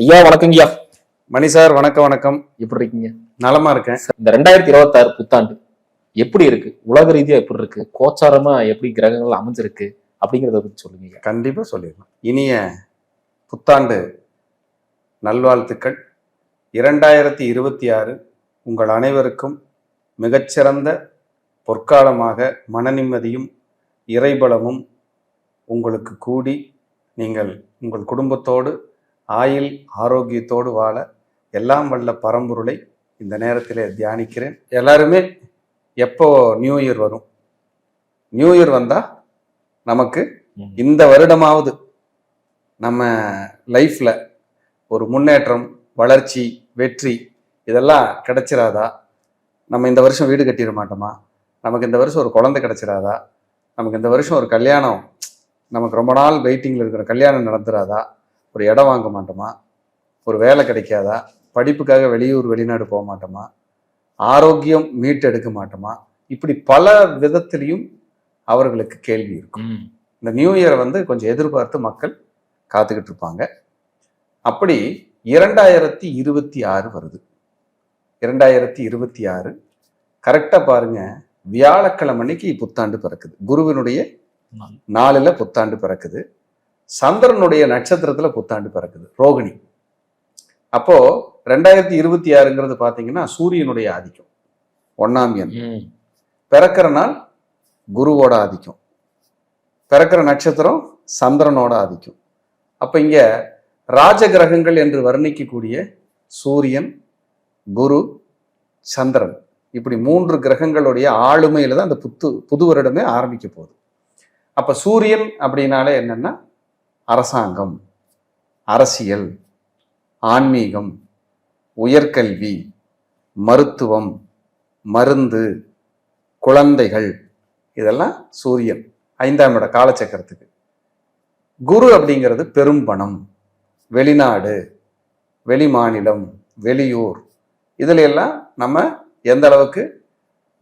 ஐயா வணக்கங்கய்யா. மணி சார் வணக்கம். வணக்கம். எப்படி இருக்கீங்க? நலமா இருக்கேன். இந்த 2026 புத்தாண்டு எப்படி இருக்கு? உலக ரீதியா எப்படி இருக்கு? கோச்சாரமா எப்படி கிரகங்கள் அமைஞ்சிருக்கு அப்படிங்கிறத பத்தி சொல்லுங்க. கண்டிப்பா சொல்லிடலாம். இனிய புத்தாண்டு நல்வாழ்த்துக்கள். 2026 உங்கள் அனைவருக்கும் மிகச்சிறந்த பொற்காலமாக மன நிம்மதியும் இறைபலமும் உங்களுக்கு கூடி நீங்கள் உங்கள் குடும்பத்தோடு ஆயுள் ஆரோக்கியத்தோடு வாழ எல்லாம் வல்ல பரம்பொருளை இந்த நேரத்திலே தியானிக்கிறேன். எல்லாருமே எப்போ நியூ இயர் வரும், நியூ இயர் வந்தா நமக்கு இந்த வருடமாவது நம்ம லைஃப்ல ஒரு முன்னேற்றம், வளர்ச்சி, வெற்றி இதெல்லாம் கிடைச்சிடாதா? நம்ம இந்த வருஷம் வீடு கட்டிட மாட்டோமா? நமக்கு இந்த வருஷம் ஒரு குழந்தை கிடைச்சிடாதா? நமக்கு இந்த வருஷம் ஒரு கல்யாணம், நமக்கு ரொம்ப நாள் வெயிட்டிங்கில் இருக்கிற கல்யாணம் நடந்துடாதா? ஒரு இடம் வாங்க மாட்டோமா? ஒரு வேலை கிடைக்காதா? படிப்புக்காக வெளியூர் வெளிநாடு போக மாட்டோமா? ஆரோக்கியம் மீட்டெடுக்க மாட்டோமா? இப்படி பல விதத்திலையும் அவர்களுக்கு கேள்வி இருக்கும். இந்த நியூ இயரை கொஞ்சம் எதிர்பார்த்து மக்கள் காத்துக்கிட்டு இருப்பாங்க. அப்படி 2026 வருது. 2026 கரெக்டா பாருங்க, வியாழக்கிழமை அன்னைக்கு புத்தாண்டு பிறக்குது. குருவினுடைய நாளில் புத்தாண்டு பிறக்குது. சந்திரனுடைய நட்சத்திரத்துல புத்தாண்டு பிறக்குது, ரோகிணி. அப்போ 2026ங்கிறது பாத்தீங்கன்னா சூரியனுடைய ஆதிக்கம், 1ஆம் எண். பிறக்கிற நாள் குருவோட ஆதிக்கம், பிறக்கிற நட்சத்திரம் சந்திரனோட ஆதிக்கம். அப்ப இங்க ராஜ கிரகங்கள் என்று வர்ணிக்கக்கூடிய சூரியன், குரு, சந்திரன், இப்படி 3 கிரகங்களுடைய ஆளுமையில தான் அந்த புது வருடமே ஆரம்பிக்க போகுது. அப்ப சூரியன் அப்படின்னாலே என்னன்னா அரசாங்கம், அரசியல், ஆன்மீகம், உயர்கல்வி, மருத்துவம், மருந்து, குழந்தைகள், இதெல்லாம் சூரியன் 5ஆம் இட காலச்சக்கரத்துக்கு. குரு அப்படிங்கிறது பெரும்பணம், வெளிநாடு, வெளி மாநிலம், வெளியூர், இதுல எல்லாம் நம்ம எந்த அளவுக்கு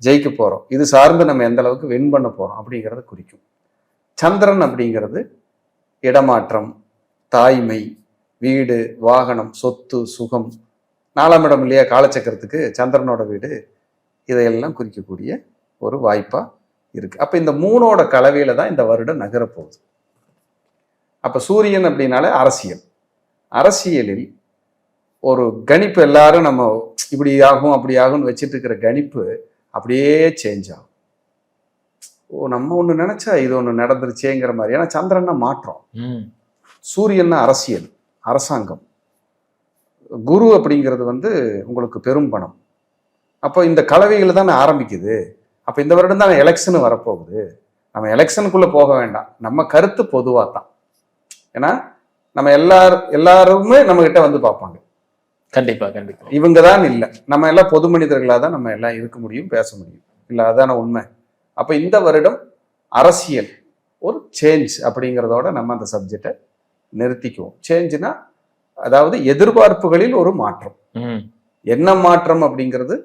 ஜெயிக்க போறோம், இது சார்ந்து நம்ம எந்த அளவுக்கு வின் பண்ண போறோம் அப்படிங்கிறத குறிக்கும். சந்திரன் அப்படிங்கிறது இடமாற்றம், தாய்மை, வீடு, வாகனம், சொத்து, சுகம். 4ஆம் இடம் இல்லையா காலச்சக்கரத்துக்கு, சந்திரனோட வீடு. இதையெல்லாம் குறிக்கக்கூடிய ஒரு வாய்ப்பா இருக்கு. அப்ப இந்த 3ஓட கலவையில தான் இந்த வருடம் நகரப்போகுது. அப்ப சூரியன் அப்படின்னாலே அரசியல். அரசியலில் ஒரு கணிப்பு, எல்லாரும் நம்ம இப்படி ஆகும் அப்படி ஆகும்னு வச்சுட்டு இருக்கிற கணிப்பு அப்படியே சேஞ்ச் ஆகும். நம்ம ஒண்ணு நினைச்சா இது ஒண்ணு நடந்துருச்சேங்கிற மாதிரி. ஏன்னா சந்திரன்னா மாற்றம், சூரியன்னா அரசியல், அரசாங்கம், குரு அப்படிங்கிறது உங்களுக்கு பெரும் பணம். அப்போ இந்த கலவைகளை தானே ஆரம்பிக்குது. அப்ப இந்த வருடம் தான் எலெக்ஷன் வரப்போகுது. நம்ம எலெக்ஷனுக்குள்ள போக வேண்டாம், நம்ம கருத்து பொதுவா தான். ஏன்னா நம்ம எல்லாருமே நம்ம கிட்ட பார்ப்பாங்க. கண்டிப்பா கண்டிப்பா. இவங்க தான் இல்லை, நம்ம எல்லாம் பொது மனிதர்களாக தான் நம்ம எல்லாம் இருக்க முடியும், பேச முடியும். இல்லை, அதான உண்மை. அப்ப இந்த வருடம் அரசியல் ஒரு சேஞ்ச் அப்படிங்கிறதோட நம்ம அந்த சப்ஜெக்டை நிறுத்திக்குவோம். சேஞ்சுனா அதாவது எதிர்பார்ப்புகளில் ஒரு மாற்றம். என்ன மாற்றம் அப்படிங்கிறது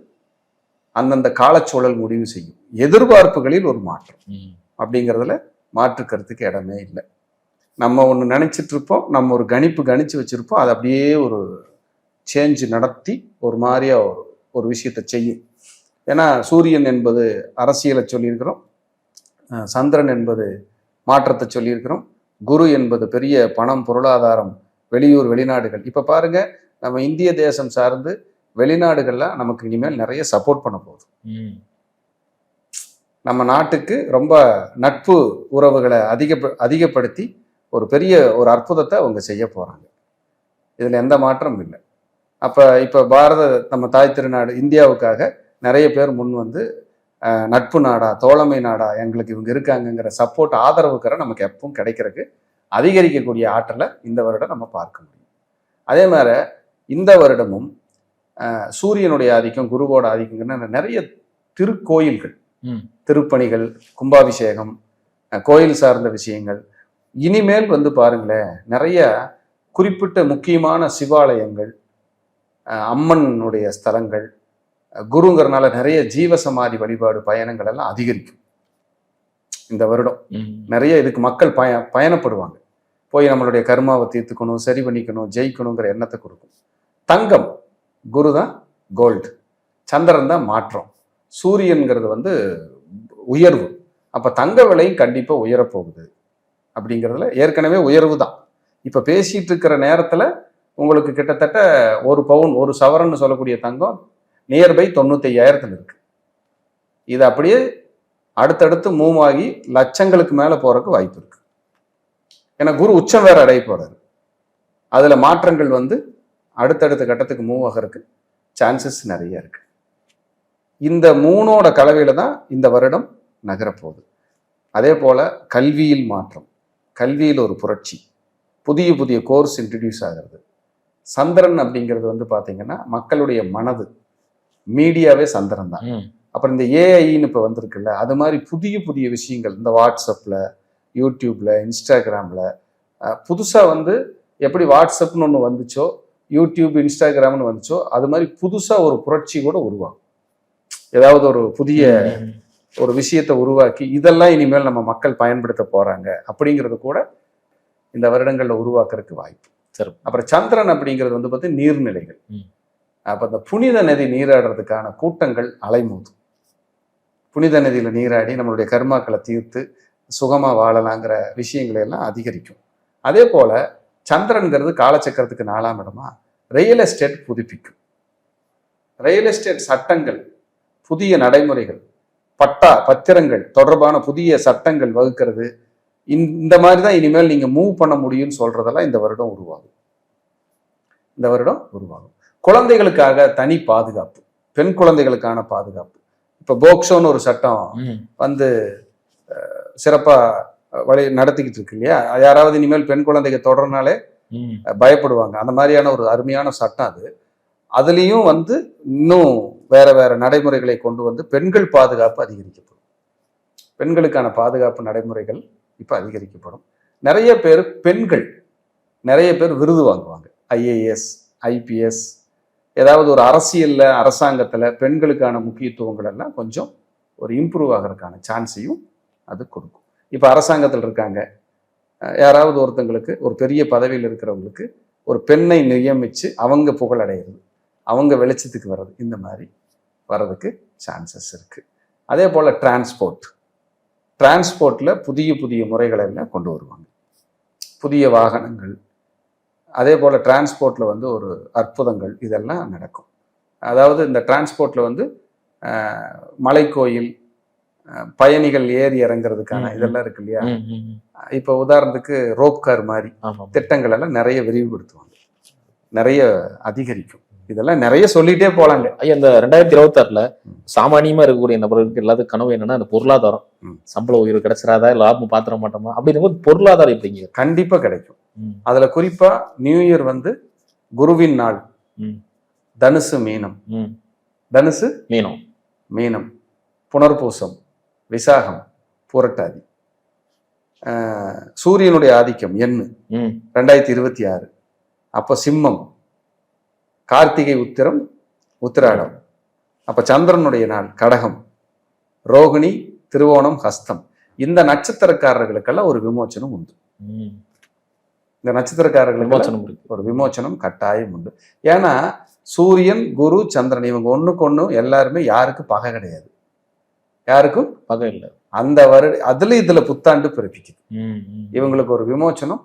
அந்தந்த காலச்சூழல் முடிவு செய்யும். எதிர்பார்ப்புகளில் ஒரு மாற்றம் அப்படிங்கிறதுல மாற்றுக்கிறதுக்கு இடமே இல்லை. நம்ம ஒன்று நினைச்சிட்டு இருப்போம், நம்ம ஒரு கணிச்சு வச்சிருப்போம், அது அப்படியே ஒரு சேஞ்ச் நடத்தி ஒரு மாதிரியா ஒரு விஷயத்தை செய்யும். ஏன்னா சூரியன் என்பது அரசியலை சொல்லியிருக்கிறோம், சந்திரன் என்பது மாற்றத்தை சொல்லியிருக்கிறோம், குரு என்பது பெரிய பணம், பொருளாதாரம், வெளியூர், வெளிநாடுகள். இப்ப பாருங்க, நம்ம இந்திய தேசம் சார்ந்து வெளிநாடுகள்ல நமக்கு இனிமேல் நிறைய சப்போர்ட் பண்ண போகுது. நம்ம நாட்டுக்கு ரொம்ப நட்பு உறவுகளை அதிகப்படுத்தி ஒரு பெரிய ஒரு அற்புதத்தை அவங்க செய்ய போறாங்க. இதுல எந்த மாற்றமும் இல்லை. இப்ப நம்ம தாய் திருநாடு இந்தியாவுக்காக நிறைய பேர் முன் நட்பு நாடா, தோழமை நாடா, எங்களுக்கு இவங்க இருக்காங்கங்கிற சப்போர்ட், ஆதரவுக்கிற நமக்கு எப்பவும் கிடைக்கிறதுக்கு அதிகரிக்கக்கூடிய ஆற்றலை இந்த வருடம் நம்ம பார்க்க முடியும். அதே மாதிரி இந்த வருடமும் சூரியனுடைய ஆதிக்கம், குருவோட ஆதிக்கம்னா நிறைய திருக்கோயில்கள், திருப்பணிகள், கும்பாபிஷேகம், கோயில் சார்ந்த விஷயங்கள். இனிமேல் பாருங்களேன், நிறைய குறிப்பிட்ட முக்கியமான சிவாலயங்கள், அம்மனுடைய ஸ்தலங்கள், குருங்கிறனால நிறைய ஜீவசமாதி வழிபாடு பயணங்கள் எல்லாம் அதிகரிக்கும் இந்த வருடம். நிறைய இதுக்கு மக்கள் பயணப்படுவாங்க. போய் நம்மளுடைய கர்மாவை தீர்த்துக்கணும், சரி பண்ணிக்கணும், ஜெயிக்கணுங்கிற எண்ணத்தை கொடுக்கும். தங்கம், குரு தான் கோல்டு, சந்திரன் தான் மாற்றம், சூரியன்கிறது வந்து உயர்வு. அப்போ தங்க விலையும் கண்டிப்பாக உயரப்போகுது. அப்படிங்கிறதுல ஏற்கனவே உயர்வு தான். இப்போ பேசிட்டு இருக்கிற நேரத்தில் உங்களுக்கு கிட்டத்தட்ட 1 பவுன் 1 சவரன்னு சொல்லக்கூடிய தங்கம் நியர்பை 95,000 இருக்கு. இது அப்படியே அடுத்தடுத்து மூவ் ஆகி லட்சங்களுக்கு மேலே போறதுக்கு வாய்ப்பு இருக்கு. ஏன்னா குரு உச்சம் வேற அடைய போறாரு. அதுல மாற்றங்கள் வந்து அடுத்தடுத்த கட்டத்துக்கு மூவ் ஆகிறதுக்கு சான்சஸ் நிறைய இருக்கு. இந்த 3ஓட கலவையில தான் இந்த வருடம் நகரப்போகுது. அதே போல கல்வியில் மாற்றம், கல்வியில் ஒரு புரட்சி, புதிய புதிய கோர்ஸ் இன்ட்ரடியூஸ் ஆகிறது. சந்திரன் அப்படிங்கிறது வந்து பாத்தீங்கன்னா மக்களுடைய மனது, மீடியாவே சந்திரன் தான். அப்புறம் இந்த ஏஐன்னு இப்போ வந்திருக்குல்ல, அது மாதிரி புதிய புதிய விஷயங்கள் இந்த வாட்ஸ்அப்ல, யூடியூப்ல, இன்ஸ்டாகிராம்ல புதுசாக வந்து எப்படி வாட்ஸ்அப்னு ஒன்று வந்துச்சோ, யூடியூப் இன்ஸ்டாகிராம்னு வந்துச்சோ, அது மாதிரி புதுசாக ஒரு புரட்சி கூட உருவாகும். ஏதாவது ஒரு புதிய ஒரு விஷயத்தை உருவாக்கி இதெல்லாம் இனிமேல் நம்ம மக்கள் பயன்படுத்த போறாங்க அப்படிங்கிறது கூட இந்த வருடங்களில் உருவாக்குறதுக்கு வாய்ப்பு. சரி. அப்புறம் சந்திரன் அப்படிங்கிறது வந்து பார்த்தீங்கன்னா நீர்நிலைகள். அப்போ அந்த புனித நதி நீராடுறதுக்கான கூட்டங்கள் அலைமோதும். புனித நதியில நீராடி நம்மளுடைய கர்மாக்களை தீர்த்து சுகமா வாழலாங்கிற விஷயங்களை எல்லாம் அதிகரிக்கும். அதே போல சந்திரன்கிறது காலச்சக்கரத்துக்கு 4ஆம் இடமா ரியல் எஸ்டேட் புதுப்பிக்கும். ரியல் எஸ்டேட் சட்டங்கள், புதிய நடைமுறைகள், பட்டா பத்திரங்கள் தொடர்பான புதிய சட்டங்கள் வகுக்கிறது, இந்த மாதிரி தான் இனிமேல் நீங்க மூவ் பண்ண முடியும்னு சொல்றதெல்லாம் இந்த வருடம் உருவாகும். இந்த வருடம் உருவாகும். குழந்தைகளுக்காக தனி பாதுகாப்பு, பெண் குழந்தைகளுக்கான பாதுகாப்பு. இப்ப போக்சோன்னு ஒரு சட்டம் வந்து சிறப்பா வழி நடத்திக்கிட்டு இருக்கு இல்லையா? யாராவது இனிமேல் பெண் குழந்தைங்க தொடர்னாலே பயப்படுவாங்க. அந்த மாதிரியான ஒரு அருமையான சட்டம் அது. அதுலேயும் வந்து இன்னும் வேற வேற நடைமுறைகளை கொண்டு வந்து பெண்கள் பாதுகாப்பு அதிகரிக்கப்படும். பெண்களுக்கான பாதுகாப்பு நடைமுறைகள் இப்ப அதிகரிக்கப்படும். நிறைய பேர் பெண்கள் நிறைய பேர் விருது வாங்குவாங்க. ஐஏஎஸ், ஐபிஎஸ், ஏதாவது ஒரு அரசியல்ல அரசாங்கத்துல பெண்களுக்கான முக்கியத்துவங்கள் எல்லாம் கொஞ்சம் ஒரு இம்ப்ரூவ் ஆகிறதுக்கான சான்ஸையும் அது கொடுக்கும். இப்ப அரசாங்கத்தில் இருக்காங்க, யாராவது ஒருத்தங்களுக்கு ஒரு பெரிய பதவியில் இருக்கிறவங்களுக்கு ஒரு பெண்ணை நியமிச்சு அவங்க புகழடைகிறது, அவங்க வெளிச்சத்துக்கு வர்றது, இந்த மாதிரி வர்றதுக்கு சான்சஸ் இருக்கு. அதே போல டிரான்ஸ்போர்ட்ல புதிய புதிய முறைகளை எல்லாம் கொண்டு வருவாங்க, புதிய வாகனங்கள். அதே போல் டிரான்ஸ்போர்ட்டில் வந்து ஒரு அற்புதங்கள் இதெல்லாம் நடக்கும். அதாவது இந்த டிரான்ஸ்போர்ட்டில் வந்து மலைக்கோயில், பயணிகள் ஏறி இறங்குறதுக்கான இதெல்லாம் இருக்கு இல்லையா? இப்போ உதாரணத்துக்கு ரோப் கார் மாதிரி திட்டங்கள் எல்லாம் நிறைய விரிவுபடுத்துவாங்க, நிறைய அதிகரிக்கும். இதெல்லாம் நிறைய சொல்லிட்டே போலாங்க. ஐயா, இந்த 2026ல சாமானியமா இருக்கக்கூடிய நபர்களுக்கு எல்லாத்துக்கும் கனவு என்னன்னா அந்த பொருளாதாரம், சம்பள உயர்வு கிடைச்சிடாதா, லாபம் பாத்திர மாட்டோமா அப்படின்னும் போது பொருளாதாரம் எப்படிங்க? கண்டிப்பா கிடைக்கும். அதுல குறிப்பா நியூ இயர் வந்து குருவின் நாள். தனுசு மீனம், தனுசு மீனம், மீனம், புனர்பூசம், விசாகம், புரட்டாதி, சூரியனுடைய ஆதிக்கம் எண்ணு 2026. அப்ப சிம்மம், கார்த்திகை, உத்திரம், உத்திராடம். அப்ப சந்திரனுடைய நாள் கடகம், ரோகிணி, திருவோணம், ஹஸ்தம். இந்த நட்சத்திரக்காரர்களுக்கெல்லாம் ஒரு விமோச்சனம் உண்டு. இந்த நட்சத்திரக்காரர்களுக்கு ஒரு விமோச்சனம் கட்டாயம் உண்டு. ஏன்னா சூரியன், குரு, சந்திரன் இவங்க ஒண்ணுக்கு ஒண்ணு எல்லாருமே யாருக்கும் பகை கிடையாது, யாருக்கும் பகை இல்லை. அந்த அதுல இதுல புத்தாண்டு பிறப்பிக்குது. இவங்களுக்கு ஒரு விமோச்சனம்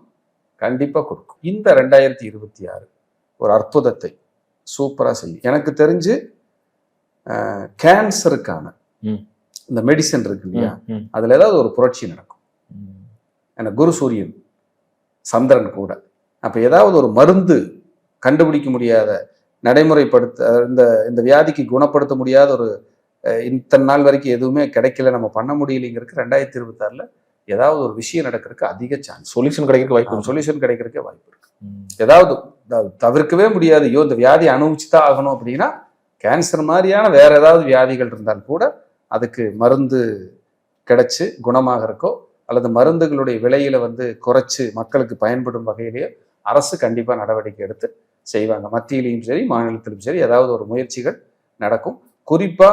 கண்டிப்பா கொடுக்கும். இந்த 2026 ஒரு அற்புதத்தை சூப்பரா செய்யும். எனக்கு தெரிஞ்சு கேன்சருக்கான இந்த மெடிசன் இருக்கு இல்லையா, அதுல ஏதாவது ஒரு புரட்சி நடக்கும். ஏன்னா குரு சூரியன் சந்திரன் கூட. அப்ப ஏதாவது ஒரு மருந்து கண்டுபிடிக்க முடியாத, நடைமுறைப்படுத்த இந்த வியாதிக்கு குணப்படுத்த முடியாத ஒரு இத்தனை நாள் வரைக்கும் எதுவுமே கிடைக்கல, நம்ம பண்ண முடியலைங்கிறதுக்கு 2026ல ஏதாவது ஒரு விஷயம் நடக்கிறதுக்கு அதிக சான்ஸ், சொல்யூஷன் கிடைக்கிறதுக்கு வாய்ப்பு இருக்கு. ஏதாவது தவிர்க்கவே முடியாது, ஐயோ இந்த வியாதி அனுபவிச்சுதான் ஆகணும் அப்படின்னா கேன்சர் மாதிரியான வேற ஏதாவது வியாதிகள் இருந்தால் கூட அதுக்கு மருந்து கிடைச்சு குணமாகறக்கோ அல்லது மருந்துகளுடைய விலையில வந்து குறைச்சு மக்களுக்கு பயன்படும் வகையிலேயே அரசு கண்டிப்பா நடவடிக்கை எடுத்து செய்வாங்க. மத்தியிலையும் சரி மாநிலத்திலும் சரி ஏதாவது ஒரு முயற்சிகள் நடக்கும். குறிப்பா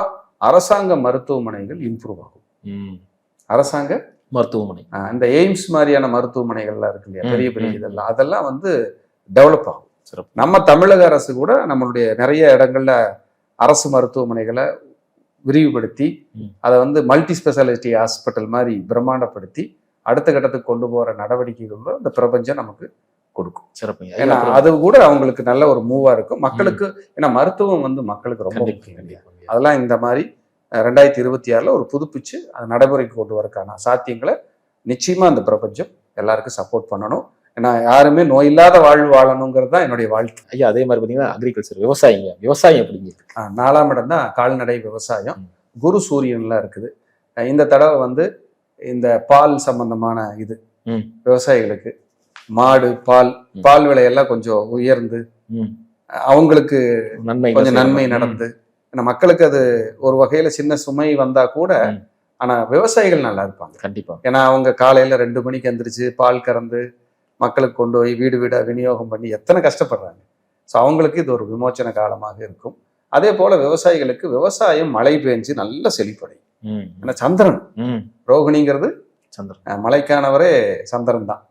அரசாங்க மருத்துவமனைகள் இம்ப்ரூவ் ஆகும். அரசாங்க மருத்துவமனை. இந்த எய்ம்ஸ் மாதிரியான மருத்துவமனைகள்லாம் இருக்கு இல்லையா, பெரிய பெரிய ம். இதெல்லாம், அதெல்லாம் வந்து டெவலப் ஆகும். சிறப்பு. நம்ம தமிழக அரசு கூட நம்மளுடைய நிறைய இடங்கள்ல அரசு மருத்துவமனைகளை விரிவுபடுத்தி ம். அதை வந்து மல்டி ஸ்பெஷாலிட்டி ஹாஸ்பிட்டல் மாதிரி பிரம்மாண்டப்படுத்தி அடுத்த கட்டத்துக்கு கொண்டு போற நடவடிக்கைகள் இந்த பிரபஞ்சம் நமக்கு கொடுக்கும். சிறப்புங்க. ஏன்னா அது கூட அவங்களுக்கு நல்ல ஒரு மூவா இருக்கும் மக்களுக்கு. ஏன்னா மருத்துவம் வந்து மக்களுக்கு ரொம்ப முக்கியம் இல்லையா. அதெல்லாம் இந்த மாதிரி 2026 ஒரு புதுப்பிச்சு அது நடைமுறைக்கு கொண்டு வரக்கான சாத்தியங்களை நிச்சயமா அந்த பிரபஞ்சம் எல்லாருக்கும் சப்போர்ட் பண்ணணும். ஏன்னா யாருமே நோய் இல்லாத வாழ்வு வாழணுங்கிறது தான் என்னுடைய வாழ்த்து. ஐயா அதே மாதிரி பாத்தீங்கன்னா அக்ரிகல்ச்சர், விவசாயம் எப்படிங்க? 4ஆம் இடம் தான் கால்நடை விவசாயம். குரு சூரியன்லாம் இருக்குது. இந்த தடவை வந்து இந்த பால் சம்பந்தமான இது விவசாயிகளுக்கு மாடு பால் விலையெல்லாம் கொஞ்சம் உயர்ந்து அவங்களுக்கு கொஞ்சம் நன்மை நடந்து, ஏன்னா மக்களுக்கு அது ஒரு வகையில சின்ன சுமை வந்தா கூட ஆனா விவசாயிகள் நல்லா இருப்பாங்க கண்டிப்பா. ஏன்னா அவங்க காலையில 2 மணிக்கு எந்திரிச்சு பால் கறந்து மக்களுக்கு கொண்டு போய் வீடு வீடா விநியோகம் பண்ணி எத்தனை கஷ்டப்படுறாங்க. ஸோ அவங்களுக்கு இது ஒரு விமோச்சன காலமாக இருக்கும். அதே போல விவசாயிகளுக்கு விவசாயம் மழை பெஞ்சு நல்ல செழிப்படையும். ஏன்னா சந்திரன் ரோகிணிங்கிறது சந்திரன், மலைக்கானவரே சந்திரன் தான்.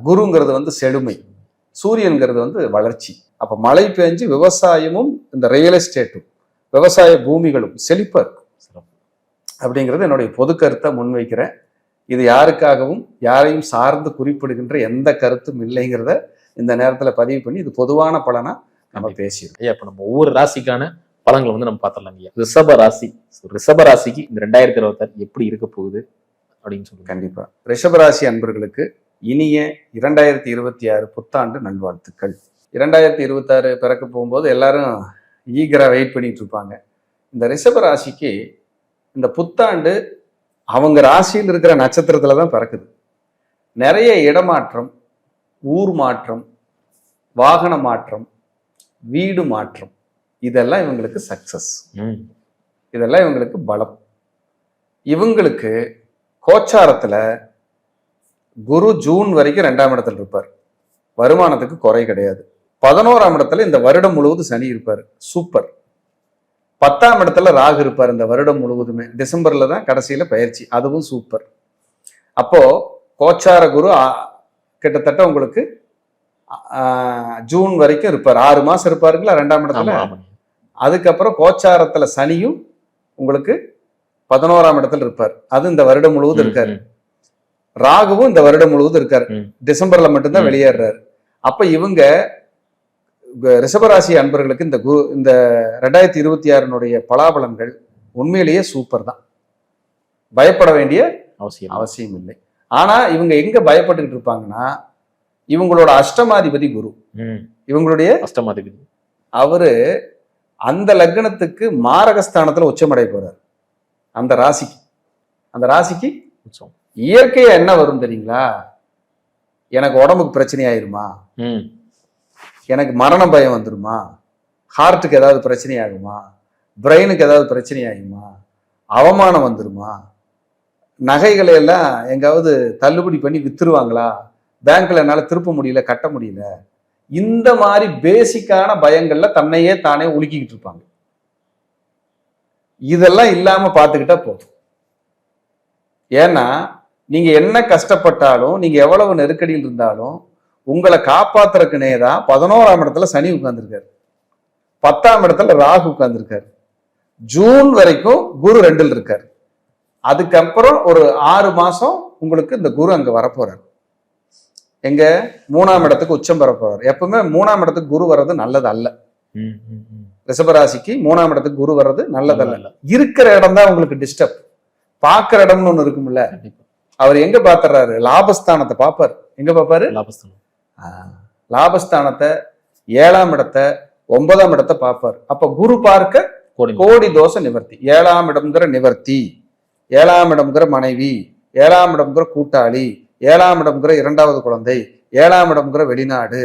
குருங்கிறது வந்து செழுமை, சூரியன்கிறது வந்து வளர்ச்சி. அப்ப மழை பெஞ்சு விவசாயமும் இந்த ரியல் எஸ்டேட்டும் விவசாய பூமிகளும் செழிப்பா இருக்கும் அப்படிங்கிறது என்னுடைய பொது கருத்தை முன்வைக்கிறேன். இது யாருக்காகவும் யாரையும் சார்ந்து குறிப்பிடுகின்ற எந்த கருத்தும் இல்லைங்கிறத இந்த நேரத்துல பதிவு பண்ணி இது பொதுவான பலனா நம்ம பேசிடுவோம். ஐயா இப்ப நம்ம ஒவ்வொரு ராசிக்கான பலன்களை வந்து நம்ம பார்த்துடலாம் ஐயா. ரிஷப ராசிக்கு இந்த 2026 எப்படி இருக்க போகுது அப்படின்னு சொல்லுங்க. கண்டிப்பா ரிஷபராசி அன்பர்களுக்கு இனிய 2026 புத்தாண்டு நல்வாழ்த்துக்கள். 2026 பிறக்க போகும்போது எல்லாரும் ஈகரா வெயிட் பண்ணிட்டு இருப்பாங்க. இந்த ரிஷபராசிக்கு இந்த புத்தாண்டு அவங்க ராசியில் இருக்கிற நட்சத்திரத்துல தான் பிறக்குது. நிறைய இடமாற்றம், ஊர் மாற்றம், வாகன மாற்றம், வீடு மாற்றம், இதெல்லாம் இவங்களுக்கு சக்சஸ், இதெல்லாம் இவங்களுக்கு பலம். இவங்களுக்கு கோச்சாரத்துல குரு ஜூன் வரைக்கும் 2ஆம் இடத்துல இருப்பார். வருமானத்துக்கு குறை கிடையாது. 11ஆம் இடத்துல இந்த வருடம் முழுவதும் சனி இருப்பார், சூப்பர். 10ஆம் இடத்துல ராகு இருப்பார் இந்த வருடம் முழுவதுமே. டிசம்பர்ல தான் கடைசியில பயிற்சி, அதுவும் சூப்பர். அப்போ கோச்சார குரு கிட்டத்தட்ட உங்களுக்கு ஜூன் வரைக்கும் இருப்பார், 6 மாசம் இருப்பாருங்களா 2ஆம் இடத்துல. அதுக்கப்புறம் கோச்சாரத்துல சனியும் உங்களுக்கு 11ஆம் இடத்துல இருப்பார், அது இந்த வருடம் முழுவதும் இருக்காரு. ராகுவும் இந்த வருடம் முழுவதும் இருக்காரு, டிசம்பர்ல மட்டும்தான் வெளியேறாரு. அப்ப இவங்க ரிஷபராசி அன்பர்களுக்கு இந்த 2026 பலாபலன்கள் உண்மையிலேயே சூப்பர் தான். பயப்பட வேண்டிய அவசியம் இல்லை. ஆனா இவங்க எங்க பயப்பட்டுக்கிட்டு இருப்பாங்கன்னா, இவங்களோட அஷ்டமாதிபதி குரு, இவங்களுடைய அஷ்டமாதிபதி அவரு அந்த லக்னத்துக்கு மாரகஸ்தானத்துல உச்சமடை போறாரு. அந்த ராசிக்கு இயற்கையா என்ன வரும் தெரியுங்களா? எனக்கு உடம்புக்கு பிரச்சனை ஆயிருமா, எனக்கு மரண பயம் வந்துருமா, ஹார்ட்டுக்கு ஏதாவது பிரச்சனை ஆகுமா, பிரெயினுக்கு ஏதாவது பிரச்சனை ஆகுமா, அவமானம் வந்துருமா, நகைகளை எல்லாம் எங்காவது தள்ளுபடி பண்ணி வித்துருவாங்களா, பேங்க்ல என்னால திருப்ப முடியல, கட்ட முடியல, இந்த மாதிரி பேசிக்கான பயங்கள்ல தன்னையே தானே உலுக்கிக்கிட்டு இருப்பாங்க. இதெல்லாம் இல்லாம பார்த்துக்கிட்டா போதும். ஏன்னா நீங்க என்ன கஷ்டப்பட்டாலும், நீங்க எவ்வளவு நெருக்கடியில் இருந்தாலும் உங்களை காப்பாத்துறதுக்குனே தான் 11ஆம் இடத்துல சனி உட்கார்ந்துருக்காரு, 10ஆம் இடத்துல ராகு உட்கார்ந்துருக்காரு, ஜூன் வரைக்கும் குரு 2ல் இருக்காரு. அதுக்கப்புறம் ஒரு 6 மாசம் உங்களுக்கு இந்த குரு அங்க வரப்போறாரு. எங்க 3ஆம் இடத்துக்கு உச்சம் பெற போறாரு. எப்பவுமே 3ஆம் இடத்துக்கு குரு வர்றது நல்லது அல்ல. ரிஷபராசிக்கு 3ஆம் இடத்துக்கு குரு வர்றது நல்லது அல்ல. இருக்கிற இடம் தான் உங்களுக்கு டிஸ்டர்ப். பாக்குற இடம்னு ஒண்ணு இருக்கும்ல, அவர் எங்க பாத்துறாரு? லாபஸ்தானத்தை பாப்பாரு. எங்க பாப்பாரு? லாபஸ்தானத்தை, 7ஆம் இடத்தை, 9ஆம் இடத்தை பாப்பாரு. அப்ப குரு பார்க்க கோடி தோஷ நிவர்த்தி. 7ஆம் இடம்ங்கிற நிவர்த்தி, 7ஆம் இடம்ங்கிற மனைவி, 7ஆம் இடம்ங்கிற கூட்டாளி, 7ஆம் இடம்ங்கிற 2வது குழந்தை, 7ஆம் இடம்ங்கிற வெளிநாடு,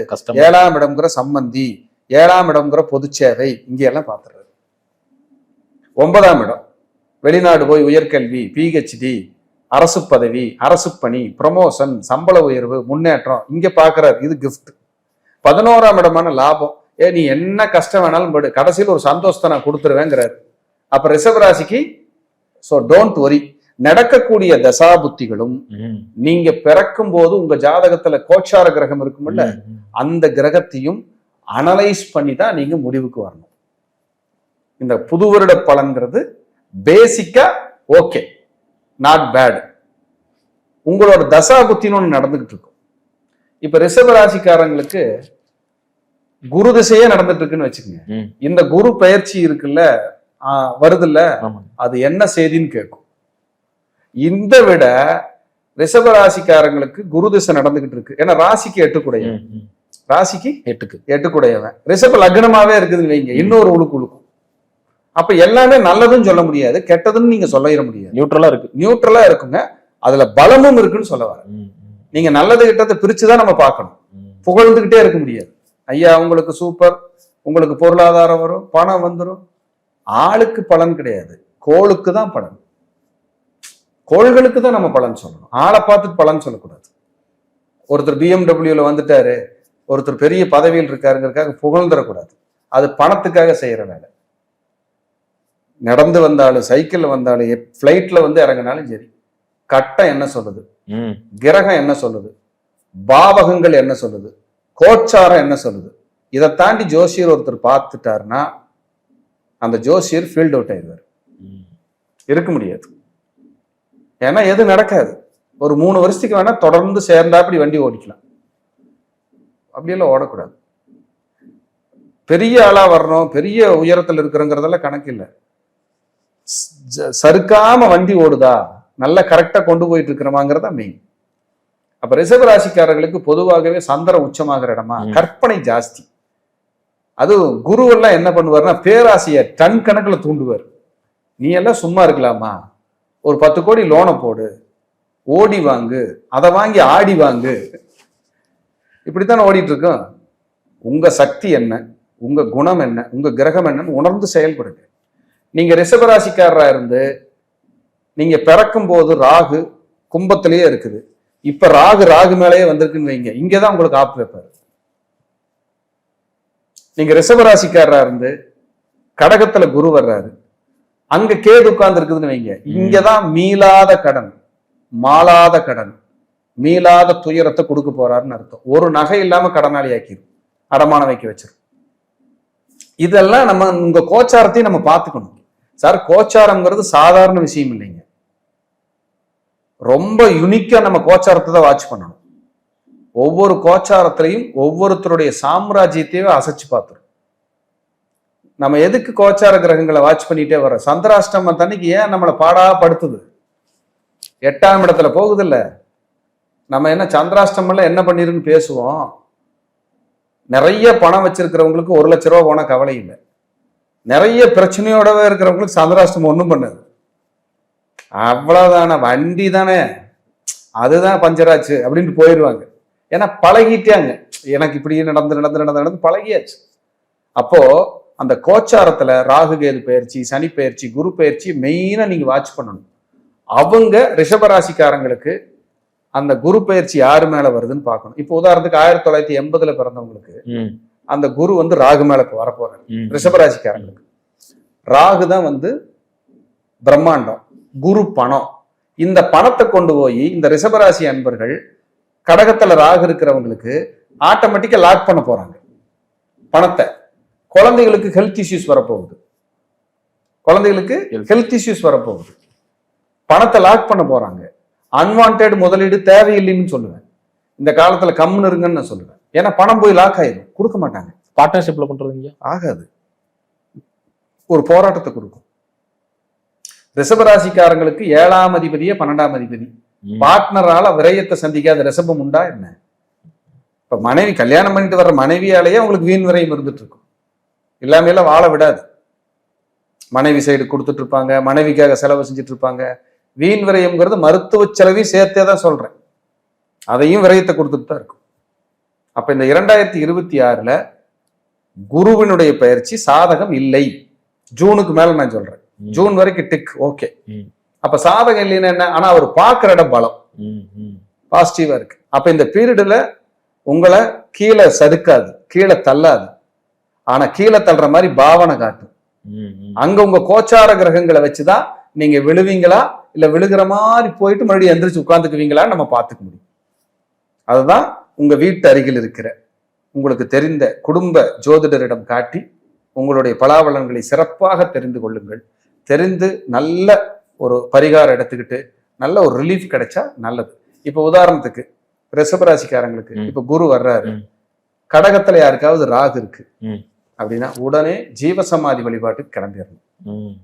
7ஆம் இடம்ங்கிற சம்பந்தி, 7ஆம் இடம்ங்கிற பொது சேவை, இங்க எல்லாம் பாத்துறாரு. 9ஆம் இடம் வெளிநாடு போய் உயர்கல்வி, PhD, அரசு பதவி, அரசு பணி, ப்ரமோஷன், சம்பள உயர்வு, முன்னேற்றம், இங்க பாக்குறாரு. இது கிஃப்ட். 11ஆம் இடமான லாபம். நீ என்ன கஷ்டம் வேணாலும் படு, கடைசியில் ஒரு சந்தோஷத்தை நான் கொடுத்துருவேங்கிறாரு. அப்ப ரிஷபராசிக்கு ஸோ டோன்ட் ஒரி. நடக்கக்கூடிய தசாபுத்திகளும் நீங்க பிறக்கும் போது உங்க ஜாதகத்துல கோச்சார கிரகம் இருக்கும்ல, அந்த கிரகத்தையும் அனலைஸ் பண்ணி தான் நீங்க முடிவுக்கு வரணும். இந்த புது வருட பலன்கிறது பேசிக்கா ஓகே, நாட் பேட். உங்களோட தசாபுத்தின்னு ஒண்ணு நடந்துகிட்டு இருக்கும். இப்ப ரிஷப ராசிக்காரங்களுக்கு குரு திசையே நடந்துட்டு இருக்குன்னு வச்சுக்கோங்க. இந்த குரு பெயர்ச்சி இருக்குல்ல, வருது இல்ல, அது என்ன செய்தின்னு கேட்கும். இந்த விட ரிஷப ராசிக்காரங்களுக்கு குரு திசை நடந்துகிட்டு இருக்கு. ஏன்னா ராசிக்கு 8 குடையவன், ராசிக்கு 8 குடையவன் ரிஷப லக்னமாவே இருக்குதுன்னு வைங்க, இன்னொரு உழுக்கும். அப்ப எல்லாமே நல்லதுன்னு சொல்ல முடியாது, கெட்டதுன்னு நீங்க சொல்லிட முடியாது. நியூட்ரலா இருக்குங்க. அதுல பலமும் இருக்குன்னு சொல்ல வர. நீங்க நல்லது கிட்டத்தை பிரிச்சுதான் நம்ம பார்க்கணும். புகழ்ந்துகிட்டே இருக்க முடியாது. ஐயா உங்களுக்கு சூப்பர், உங்களுக்கு பொருளாதாரம் வரும், பணம் வந்துடும். ஆளுக்கு பலன் கிடையாது, கோளுக்கு தான் பலன். கோள்களுக்கு தான் நம்ம பலன் சொல்லணும், ஆளை பார்த்துட்டு பலன் சொல்லக்கூடாது. ஒருத்தர் BMW வந்துட்டாரு, ஒருத்தர் பெரிய பதவியில் இருக்காருங்கிறதுக்காக புகழ்ந்துடக்கூடாது. அது பணத்துக்காக செய்யற வேலை. நடந்து வந்தாலும் சைக்கிள்ல வந்தாலும் பிளைட்ல வந்து இறங்கினாலும் சரி, கட்டம் என்ன சொல்லுது, கிரகம் என்ன சொல்லுது, பாவகங்கள் என்ன சொல்லுது, கோச்சாரம் என்ன சொல்லுது, இதை தாண்டி ஜோசியர் ஒருத்தர் பார்த்துட்டாருன்னா அந்த ஜோசியர் ஃபீல்ட் அவுட் ஆயிடுவார், இருக்க முடியாது. ஏன்னா எது நடக்காது. ஒரு 3 வருஷத்துக்கு வேணா தொடர்ந்து சேர்ந்தா அப்படி வண்டி ஓடிக்கலாம், அப்படியெல்லாம் ஓடக்கூடாது. பெரிய ஆளா வரணும், பெரிய உயரத்தில் இருக்கிறோங்கிறதெல்லாம் கணக்கு இல்லை. சறுக்காம வண்டி ஓடுதா, நல்ல கரெக்டா கொண்டு போயிட்டு இருக்கிறோமாங்கிறதா மெயின். அப்ப ரிஷப ராசிக்காரர்களுக்கு பொதுவாகவே சந்திரன் உச்சமாகிற இடமா கற்பனை ஜாஸ்தி. அது குருவெல்லாம் என்ன பண்ணுவார்னா பேராசைய டன் கணக்குல தூண்டுவார். நீ எல்லாம் சும்மா இருக்கலாமா, ஒரு 10 கோடி லோனை போடு, ஓடி வாங்கு, அதை வாங்கி ஆடி வாங்கு, இப்படித்தானே ஓடிட்டு இருக்கோம். உங்க சக்தி என்ன, உங்க குணம் என்ன, உங்க கிரகம் என்னன்னு உணர்ந்து செயல்படுங்க. நீங்க ரிஷபராசிக்காரரா இருந்து நீங்க பிறக்கும் போது ராகு கும்பத்திலேயே இருக்குது, இப்ப ராகு மேலேயே வந்திருக்குன்னு வைங்க, இங்கதான் உங்களுக்கு ஆப்பு வைப்பாரு. நீங்க ரிஷபராசிக்காரரா இருந்து கடகத்துல குரு வர்றாரு, அங்க கேது உட்கார்ந்து இருக்குதுன்னு வைங்க, இங்கதான் மீளாத கடன், மாளாத கடன், மீளாத துயரத்தை கொடுக்க போறாருன்னு அர்த்தம். ஒரு நகை இல்லாம கடனாளி ஆக்கிடும், அடமானம் வைக்க வச்சிடும். இதெல்லாம் நம்ம உங்க கோச்சாரத்தையும் நம்ம பார்த்துக்கணும். சார் கோச்சாரம்ங்கிறது சாதாரண விஷயம் இல்லைங்க, ரொம்ப யுனிக்கா நம்ம கோச்சாரத்தை தான் வாட்ச் பண்ணணும். ஒவ்வொரு கோச்சாரத்திலையும் ஒவ்வொருத்தருடைய சாம்ராஜ்யத்தையே அசைச்சு பார்த்துரும். நம்ம எதுக்கு கோச்சார கிரகங்களை வாட்ச் பண்ணிட்டே வர, சந்திராஷ்டமம் தண்ணிக்கு ஏன் நம்மளை பாடா படுத்துது, 8ஆம் இடத்துல போகுது இல்ல. நம்ம என்ன சந்திராஷ்டமம்ல என்ன பண்ணிருன்னு பேசுவோம். நிறைய பணம் வச்சிருக்கிறவங்களுக்கு 1 லட்ச ரூபா போனா கவலை இல்லை, நிறைய பிரச்சனையோடவே இருக்கிறவங்களுக்கு சந்திராஷ்டமம் ஒன்றும் பண்ணாது. அவ்வளவுதானே, வண்டி தானே, அதுதான் பஞ்சராச்சு அப்படின்னு போயிடுவாங்க. ஏன்னா பழகிட்டாங்க, எனக்கு இப்படி நடந்து பழகியாச்சு. அப்போ அந்த கோச்சாரத்துல ராகு கேது பயிற்சி, சனி பயிற்சி, குரு பயிற்சி மெயினா நீங்க வாட்ச் பண்ணணும். அவங்க ரிஷபராசிக்காரங்களுக்கு அந்த குரு பயிற்சி யாரு மேல வருதுன்னு பார்க்கணும். இப்போ உதாரணத்துக்கு 1980 பிறந்தவங்களுக்கு அந்த குரு வந்து ராகு மேல வரப்போறாரு. ரிஷபராசிக்காரங்களுக்கு ராகு தான் வந்து பிரம்மாண்டம், குரு பணம். இந்த பணத்தை கொண்டு போய் இந்த ரிஷபராசி அன்பர்கள் கடகத்துல ராகு இருக்கிறவங்களுக்கு ஆட்டோமேட்டிக்கா லாக் பண்ண போறாங்க பணத்தை. குழந்தைகளுக்கு ஹெல்த் இஷ்யூஸ் வரப்போகுது, குழந்தைகளுக்கு ஹெல்த் இஷ்யூஸ் வரப்போகுது, பணத்தை லாக் பண்ண போறாங்க. அன்வான்ட் முதலீடு தேவையில்லைன்னு சொல்லுவேன். இந்த காலத்துல கம்முன்னு இருங்கன்னு நான் சொல்லுவேன். ஏன்னா பணம் போய் லாக் ஆயிடும், கொடுக்க மாட்டாங்க. பார்ட்னர்ஷிப்ல பண்றதுங்க ஆகாது, ஒரு போராட்டத்தை கொடுக்கும். ரிஷபராசிக்காரங்களுக்கு 7ஆம் அதிபதியே 12ஆம் அதிபதி, பார்ட்னரால விரயத்தை சந்திக்காத ரிஷபம் உண்டா என்ன? இப்ப மனைவி கல்யாணம் பண்ணிட்டு வர்ற மனைவியாலேயே உங்களுக்கு வீண் விரயம் இருந்துட்டு இருக்கும், இல்லாமையெல்லாம் வாழ விடாது. மனைவி சைடு கொடுத்துட்டு இருப்பாங்க, மனைவிக்காக செலவு செஞ்சுட்டு இருப்பாங்க. வீண் விரயம்ங்கிறது மருத்துவ செலவையும் சேர்த்தே தான் சொல்றேன், அதையும் விரயத்தை கொடுத்துட்டு தான் இருக்கும். அப்ப இந்த 2026ல குருவினுடைய பயிற்சி சாதகம் இல்லை. ஜூனுக்கு மேல நான் சொல்றேன், ஜூன் வரைக்கும் டிக் ஓகே. அப்ப சாதகம் இல்லைன்னா என்ன, ஆனா அவர் பார்க்கிற இடம் பலம் பாசிட்டிவா இருக்கு. அப்ப இந்த பீரியட்ல உங்களை கீழே சறுக்காது, கீழே தள்ளாது, ஆனா கீழே தள்ளுற மாதிரி பாவனை காட்டும். அங்க உங்க கோச்சார கிரகங்களை வச்சுதான் நீங்க விழுவீங்களா இல்ல விழுகிற மாதிரி போயிட்டு மறுபடியும் எந்திரிச்சு உட்கார்ந்துக்குவீங்களான்னு நம்ம பார்த்துக்க முடியும். அதுதான் உங்க வீட்டு அருகில் இருக்கிற உங்களுக்கு தெரிந்த குடும்ப ஜோதிடரிடம் காட்டி உங்களுடைய பலாபலன்களை சிறப்பாக தெரிந்து கொள்ளுங்கள். தெரிந்து நல்ல ஒரு பரிகாரம் எடுத்துக்கிட்டு நல்ல ஒரு ரிலீஃப் கிடைச்சா நல்லது. இப்ப உதாரணத்துக்கு ரிஷபராசிக்காரங்களுக்கு இப்ப குரு வர்றாரு, கடகத்துல யாருக்காவது ராகு இருக்கு அப்படின்னா உடனே ஜீவசமாதி வழிபாட்டுக்கு கிளம்பிடணும்.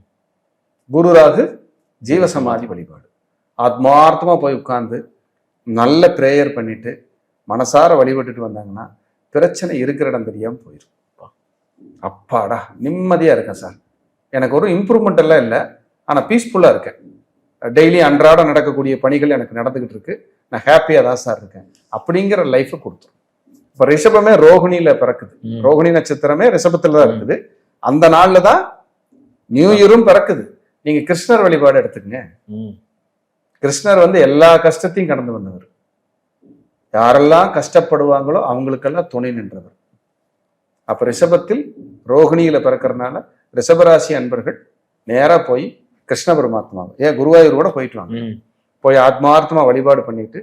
குரு ராகு ஜீவசமாதி வழிபாடு ஆத்மார்த்தமா போய் உட்கார்ந்து நல்ல பிரேயர் பண்ணிட்டு மனசார வழிபட்டுட்டு வந்தாங்கன்னா பிரச்சனை இருக்கிற இடம் தெரியாம போயிடும். அப்பாடா நிம்மதியா இருக்கேன் சார், எனக்கு ஒரு இம்ப்ரூவ்மெண்ட் எல்லாம் இல்லை, ஆனா பீஸ்ஃபுல்லா இருக்கேன், டெய்லி அன்றாட நடக்கக்கூடிய பணிகள் எனக்கு நடந்துகிட்டு இருக்கு, நான் ஹாப்பியா தான் சார் இருக்கேன் அப்படிங்கிற லைஃபை கொடுத்துரும். இப்ப ரிஷபமே ரோகிணியில பிறக்குது, ரோகிணி நட்சத்திரமே ரிஷபத்துல தான் இருக்குது. அந்த நாள்ல தான் நியூ இயரும் பிறக்குது. நீங்க கிருஷ்ணர் வழிபாடு எடுத்துக்கங்க. கிருஷ்ணர் வந்து எல்லா கஷ்டத்தையும் கடந்து வந்தவர். யாரெல்லாம் கஷ்டப்படுவாங்களோ அவங்களுக்கெல்லாம் துணை நின்றவர். அப்ப ரிஷபத்தில் ரோகிணியில பிறக்கிறதுனால ரிஷபராசி அன்பர்கள் நேரா போய் கிருஷ்ண பரமாத்மாவை, ஏன் குருவாயூர் கூட போயிட்டு வாங்க, போய் ஆத்மார்த்தமா வழிபாடு பண்ணிட்டு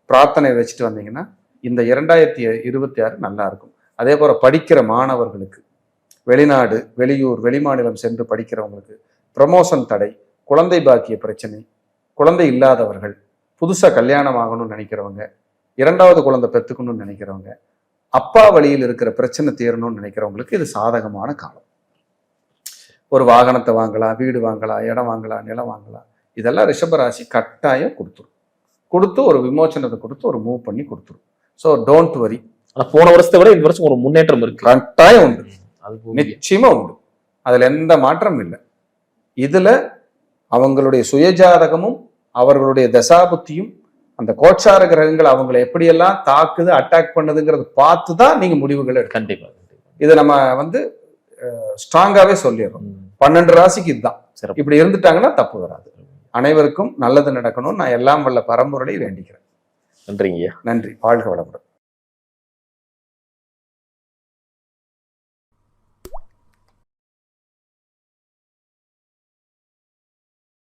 பிரார்த்தனை வச்சுட்டு வந்தீங்கன்னா இந்த 2026 நல்லா இருக்கும். அதே போல படிக்கிற மாணவர்களுக்கு, வெளிநாடு வெளியூர் வெளிமாநிலம் சென்று படிக்கிறவங்களுக்கு ப்ரமோஷன் தடை, குழந்தை பாக்கிய பிரச்சனை, குழந்தை இல்லாதவர்கள், புதுசா கல்யாணம் ஆகணும்னு நினைக்கிறவங்க, 2வது குழந்தை பெற்றுக்கணும்னு நினைக்கிறவங்க, அப்பா வழியில் இருக்கிற பிரச்சனை தீரணும்னு நினைக்கிறவங்களுக்கு இது சாதகமான காலம். ஒரு வாகனத்தை வாங்கலாம், வீடு வாங்கலாம், இடம் வாங்கலாம், நிலம் வாங்கலாம். இதெல்லாம் ரிஷபராசி கட்டாயம் கொடுத்து ஒரு விமோச்சனத்தை கொடுத்து ஒரு மூவ் பண்ணி கொடுத்துரும். So don't worry. ஆனா போன வருஷத்தை விட இந்த வருஷம் ஒரு முன்னேற்றம் இருக்கு, கட்டாயம் உண்டு, நிச்சயமா உண்டு, அதுல எந்த மாற்றமும் இல்லை. இதுல அவங்களுடைய சுயஜாதகமும் அவர்களுடைய தசாபுத்தியும் அந்த கோச்சார கிரகங்கள் அவங்களை எப்படியெல்லாம் தாக்குது அட்டாக் பண்ணுதுங்கிறது பார்த்து தான் நீங்க முடிவுகள் எடுக்க. கண்டிப்பா இதை நம்ம வந்து ஸ்ட்ராங்காவே சொல்லிடுறோம். 12 ராசிக்கு இதுதான். இப்படி இருந்துட்டாங்கன்னா தப்பு வராது. அனைவருக்கும் நல்லது நடக்கணும். நான் எல்லாம் வல்ல பரம்பொருளை வேண்டிக்கிறேன். நன்றிங்க. நன்றி. வாழ்க வளமுடன்.